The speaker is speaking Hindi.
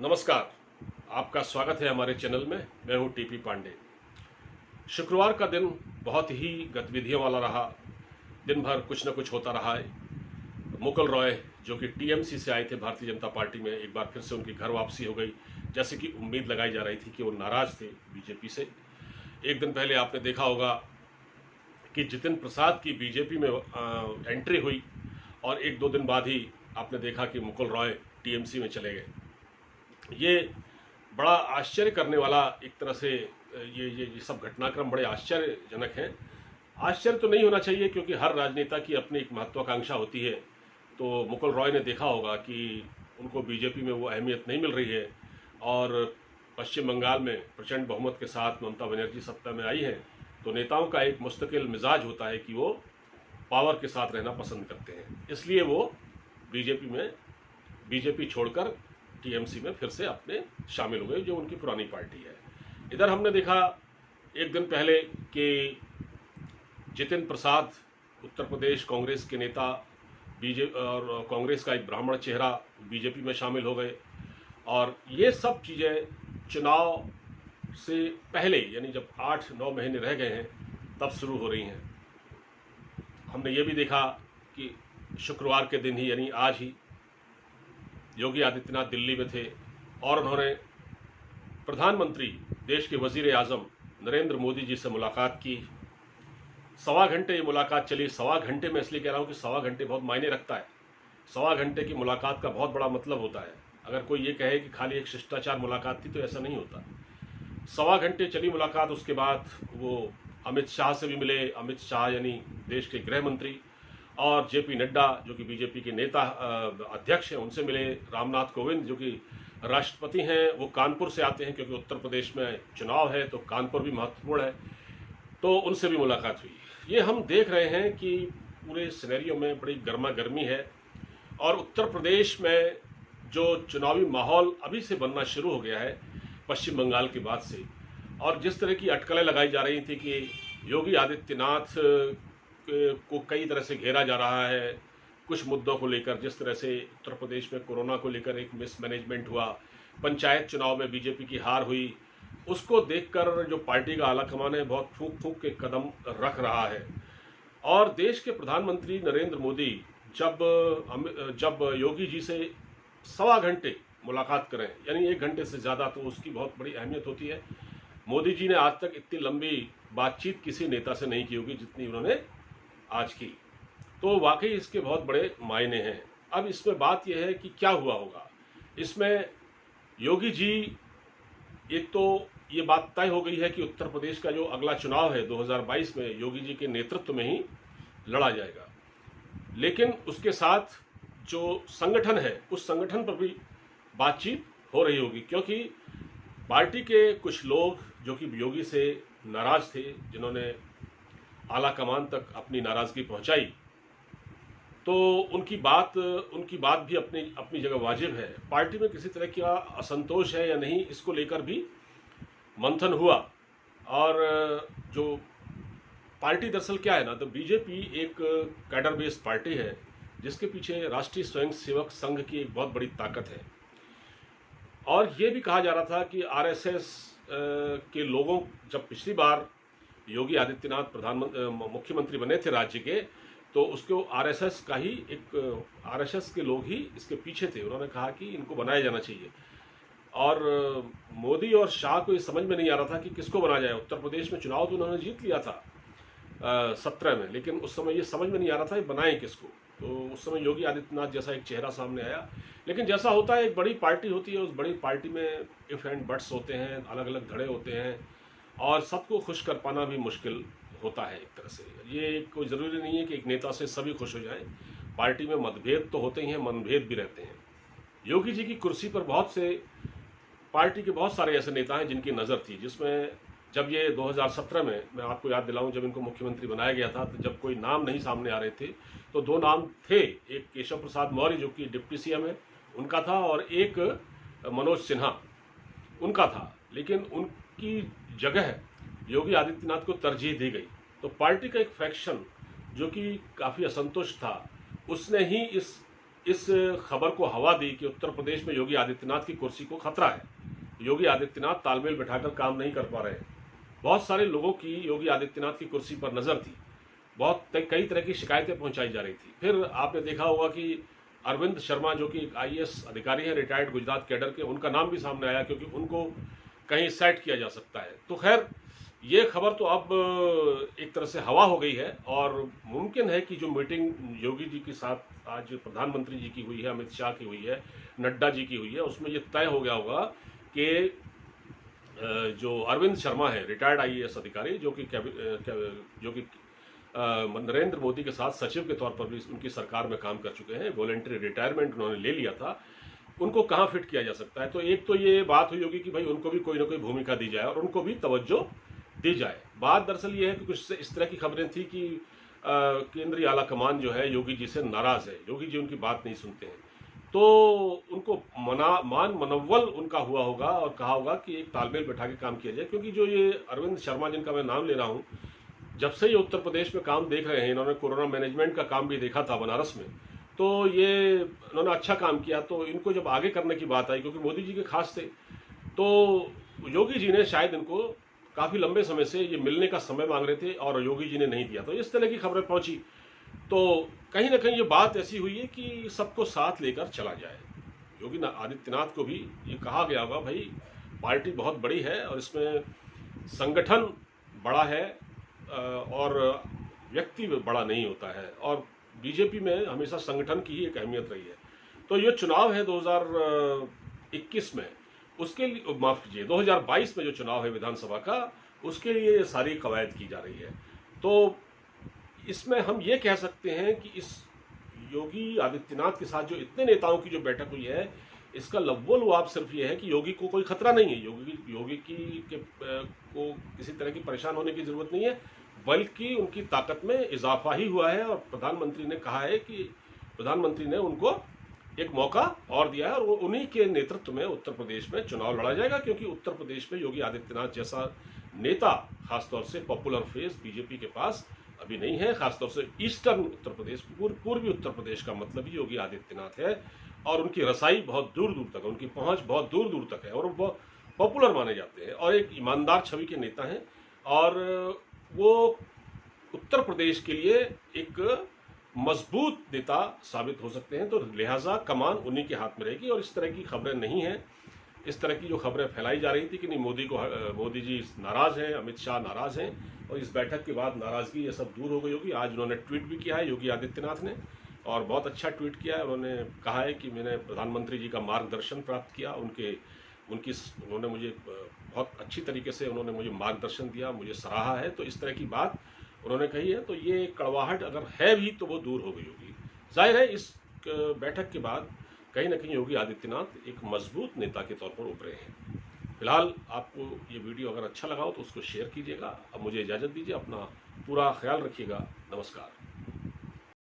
नमस्कार। आपका स्वागत है हमारे चैनल में। मैं हूं टीपी पांडे। शुक्रवार का दिन बहुत ही गतिविधियों वाला रहा। दिन भर कुछ न कुछ होता रहा है। मुकुल रॉय जो कि टीएमसी से आए थे भारतीय जनता पार्टी में, एक बार फिर से उनकी घर वापसी हो गई। जैसे कि उम्मीद लगाई जा रही थी कि वो नाराज थे बीजेपी से। एक दिन पहले आपने देखा होगा कि जितिन प्रसाद की बीजेपी में एंट्री हुई और एक दो दिन बाद ही आपने देखा कि मुकुल रॉय टीएमसी में चले गए। ये बड़ा आश्चर्य करने वाला एक तरह से ये सब घटनाक्रम बड़े आश्चर्यजनक हैं। आश्चर्य तो नहीं होना चाहिए क्योंकि हर राजनेता की अपनी एक महत्वाकांक्षा होती है। तो मुकुल रॉय ने देखा होगा कि उनको बीजेपी में वो अहमियत नहीं मिल रही है और पश्चिम बंगाल में प्रचंड बहुमत के साथ ममता बनर्जी सत्ता में आई है। तो नेताओं का एक मुस्तकिल मिजाज होता है कि वो पावर के साथ रहना पसंद करते हैं, इसलिए वो बीजेपी छोड़कर टीएमसी में फिर से अपने शामिल हुए, जो उनकी पुरानी पार्टी है। इधर हमने देखा एक दिन पहले कि जितिन प्रसाद उत्तर प्रदेश कांग्रेस के नेता और कांग्रेस का एक ब्राह्मण चेहरा बीजेपी में शामिल हो गए। और ये सब चीज़ें चुनाव से पहले, यानी जब 8-9 महीने रह गए हैं, तब शुरू हो रही हैं। हमने ये भी देखा कि शुक्रवार के दिन ही, यानी आज ही, योगी आदित्यनाथ दिल्ली में थे और उन्होंने प्रधानमंत्री, देश के वजीर आजम नरेंद्र मोदी जी से मुलाकात की। 1.25 घंटे ये मुलाकात चली। 1.25 घंटे में इसलिए कह रहा हूँ कि 1.25 घंटे बहुत मायने रखता है। 1.25 घंटे की मुलाकात का बहुत बड़ा मतलब होता है। अगर कोई ये कहे कि खाली एक शिष्टाचार मुलाकात थी तो ऐसा नहीं होता। 1.25 घंटे चली मुलाकात। उसके बाद वो अमित शाह से भी मिले। अमित शाह यानी देश के गृह मंत्री, और जेपी नड्डा जो कि बीजेपी के नेता अध्यक्ष हैं, उनसे मिले। रामनाथ कोविंद जो कि राष्ट्रपति हैं, वो कानपुर से आते हैं क्योंकि उत्तर प्रदेश में चुनाव है तो कानपुर भी महत्वपूर्ण है, तो उनसे भी मुलाकात हुई। ये हम देख रहे हैं कि पूरे सिनेरियो में बड़ी गर्मा गर्मी है और उत्तर प्रदेश में जो चुनावी माहौल अभी से बनना शुरू हो गया है पश्चिम बंगाल के बाद से, और जिस तरह की अटकलें लगाई जा रही थी कि योगी आदित्यनाथ को कई तरह से घेरा जा रहा है कुछ मुद्दों को लेकर। जिस तरह से उत्तर प्रदेश में कोरोना को लेकर एक मिसमैनेजमेंट हुआ, पंचायत चुनाव में बीजेपी की हार हुई, उसको देखकर जो पार्टी का आलाकमान है बहुत फूंक फूंक के कदम रख रहा है। और देश के प्रधानमंत्री नरेंद्र मोदी जब योगी जी से 1.25 घंटे मुलाकात करें, यानी 1 घंटे से ज़्यादा, तो उसकी बहुत बड़ी अहमियत होती है। मोदी जी ने आज तक इतनी लंबी बातचीत किसी नेता से नहीं की होगी जितनी उन्होंने आज की। तो वाकई इसके बहुत बड़े मायने हैं। अब इसमें बात यह है कि क्या हुआ होगा इसमें। योगी जी, एक तो ये बात तय हो गई है कि उत्तर प्रदेश का जो अगला चुनाव है 2022 में योगी जी के नेतृत्व में ही लड़ा जाएगा, लेकिन उसके साथ जो संगठन है उस संगठन पर भी बातचीत हो रही होगी, क्योंकि पार्टी के कुछ लोग जो कि योगी से नाराज थे, जिन्होंने आला कमान तक अपनी नाराजगी पहुंचाई, तो उनकी बात भी अपनी जगह वाजिब है। पार्टी में किसी तरह का असंतोष है या नहीं, इसको लेकर भी मंथन हुआ। और जो पार्टी दरअसल क्या है ना, तो बीजेपी एक कैडर बेस्ड पार्टी है जिसके पीछे राष्ट्रीय स्वयंसेवक संघ की एक बहुत बड़ी ताकत है। और ये भी कहा जा रहा था कि आरएसएस के लोगों, जब पिछली बार योगी आदित्यनाथ मुख्यमंत्री बने थे राज्य के, तो उसको आरएसएस के लोग ही इसके पीछे थे। उन्होंने कहा कि इनको बनाया जाना चाहिए। और मोदी और शाह को ये समझ में नहीं आ रहा था कि किसको बनाया जाए। उत्तर प्रदेश में चुनाव तो उन्होंने जीत लिया था 17 में, लेकिन उस समय ये समझ में नहीं आ रहा था ये बनाएं किसको। तो उस समय योगी आदित्यनाथ जैसा एक चेहरा सामने आया। लेकिन जैसा होता है, एक बड़ी पार्टी होती है, उस बड़ी पार्टी में इफ एंड बट्स होते हैं, अलग अलग धड़े होते हैं, और सबको खुश कर पाना भी मुश्किल होता है एक तरह से। ये कोई ज़रूरी नहीं है कि एक नेता से सभी खुश हो जाएं। पार्टी में मतभेद तो होते ही हैं, मनभेद भी रहते हैं। योगी जी की कुर्सी पर पार्टी के बहुत सारे ऐसे नेता हैं जिनकी नज़र थी, जिसमें जब ये 2017 में, मैं आपको याद दिलाऊं, जब इनको मुख्यमंत्री बनाया गया था, तो जब कोई नाम नहीं सामने आ रहे थे, तो 2 नाम थे। एक केशव प्रसाद मौर्य जो कि डिप्टी सीएम है, उनका था, और एक मनोज सिन्हा उनका था। लेकिन उनकी जगह योगी आदित्यनाथ को तरजीह दी गई। तो पार्टी का एक फैक्शन जो कि काफ़ी असंतुष्ट था, उसने ही इस इस खबर को हवा दी कि उत्तर प्रदेश में योगी आदित्यनाथ की कुर्सी को खतरा है, योगी आदित्यनाथ तालमेल बैठाकर काम नहीं कर पा रहे हैं। बहुत सारे लोगों की योगी आदित्यनाथ की कुर्सी पर नज़र थी, कई तरह की शिकायतें पहुंचाई जा रही थी। फिर आपने देखा होगा कि अरविंद शर्मा जो कि एक आईएएस अधिकारी हैं, रिटायर्ड गुजरात कैडर के, उनका नाम भी सामने आया क्योंकि उनको कहीं सेट किया जा सकता है। तो खैर ये खबर तो अब एक तरह से हवा हो गई है और मुमकिन है कि जो मीटिंग योगी जी के साथ आज प्रधानमंत्री जी की हुई है, अमित शाह की हुई है, नड्डा जी की हुई है, उसमें ये तय हो गया होगा कि जो अरविंद शर्मा है, रिटायर्ड आईएएस अधिकारी, जो कि नरेंद्र मोदी के साथ सचिव के तौर पर भी उनकी सरकार में काम कर चुके हैं, वॉलंटरी रिटायरमेंट उन्होंने ले लिया था, उनको कहाँ फिट किया जा सकता है। तो एक तो ये बात हुई होगी कि भाई उनको भी कोई ना कोई भूमिका दी जाए और उनको भी तवज्जो दी जाए। बात दरअसल ये है कि कुछ इस तरह की खबरें थी कि केंद्रीय आला कमान जो है योगी जी से नाराज़ है, योगी जी उनकी बात नहीं सुनते हैं, तो उनको मनव्वल उनका हुआ होगा और कहा होगा कि एक तालमेल बैठा के काम किया जाए। क्योंकि जो ये अरविंद शर्मा जिनका मैं नाम ले रहा हूँ, जब से ये उत्तर प्रदेश में काम देख रहे हैं, इन्होंने कोरोना मैनेजमेंट का काम भी देखा था बनारस में, तो ये इन्होंने अच्छा काम किया। तो इनको जब आगे करने की बात आई, क्योंकि मोदी जी के खास थे, तो योगी जी ने शायद इनको काफ़ी लंबे समय से ये मिलने का समय मांग रहे थे और योगी जी ने नहीं दिया, तो इस तरह की खबरें पहुंची। तो कहीं ना कहीं ये बात ऐसी हुई है कि सबको साथ लेकर चला जाए। योगी आदित्यनाथ को भी ये कहा गया होगा, भाई पार्टी बहुत बड़ी है और इसमें संगठन बड़ा है और व्यक्ति बड़ा नहीं होता है, और बीजेपी में हमेशा संगठन की ही एक अहमियत रही है। तो ये चुनाव है 2021 में, उसके लिए माफ़ कीजिए 2022 में जो चुनाव है विधानसभा का, उसके लिए सारी कवायद की जा रही है। तो इसमें हम ये कह सकते हैं कि इस योगी आदित्यनाथ के साथ जो इतने नेताओं की जो बैठक हुई है, इसका लव्वोलुआब सिर्फ ये है कि योगी को कोई खतरा नहीं है, योगी को किसी तरह की परेशान होने की जरूरत नहीं है, बल्कि उनकी ताकत में इजाफा ही हुआ है। और प्रधानमंत्री ने कहा है कि प्रधानमंत्री ने उनको एक मौका और दिया है और वो उन्हीं के नेतृत्व में उत्तर प्रदेश में चुनाव लड़ा जाएगा, क्योंकि उत्तर प्रदेश में योगी आदित्यनाथ जैसा नेता, खासतौर से पॉपुलर फेस बीजेपी के पास अभी नहीं है। खासतौर से ईस्टर्न उत्तर प्रदेश, पूर्वी उत्तर प्रदेश का मतलब ही योगी आदित्यनाथ है, और उनकी रसाई बहुत दूर दूर तक है, उनकी पहुंच बहुत दूर दूर तक है, और वो पॉपुलर माने जाते हैं और एक ईमानदार छवि के नेता हैं, और वो उत्तर प्रदेश के लिए एक मजबूत नेता साबित हो सकते हैं। तो लिहाजा कमान उन्हीं के हाथ में रहेगी, और इस तरह की खबरें नहीं हैं, इस तरह की जो खबरें फैलाई जा रही थी कि नहीं मोदी जी नाराज़ हैं, अमित शाह नाराज़ हैं, और इस बैठक के बाद नाराज़गी ये सब दूर हो गई होगी। आज उन्होंने ट्वीट भी किया है योगी आदित्यनाथ ने, और बहुत अच्छा ट्वीट किया है। उन्होंने कहा है कि मैंने प्रधानमंत्री जी का मार्गदर्शन प्राप्त किया, उन्होंने मुझे बहुत अच्छी तरीके से उन्होंने मुझे मार्गदर्शन दिया, मुझे सराहा है। तो इस तरह की बात उन्होंने कही है। तो ये कड़वाहट अगर है भी तो वो दूर हो गई होगी। जाहिर है इस बैठक के बाद कहीं ना कहीं योगी आदित्यनाथ एक मजबूत नेता के तौर पर उभरे हैं। फिलहाल आपको ये वीडियो अगर अच्छा लगा हो तो उसको शेयर कीजिएगा। अब मुझे इजाज़त दीजिए, अपना पूरा ख्याल रखिएगा। नमस्कार।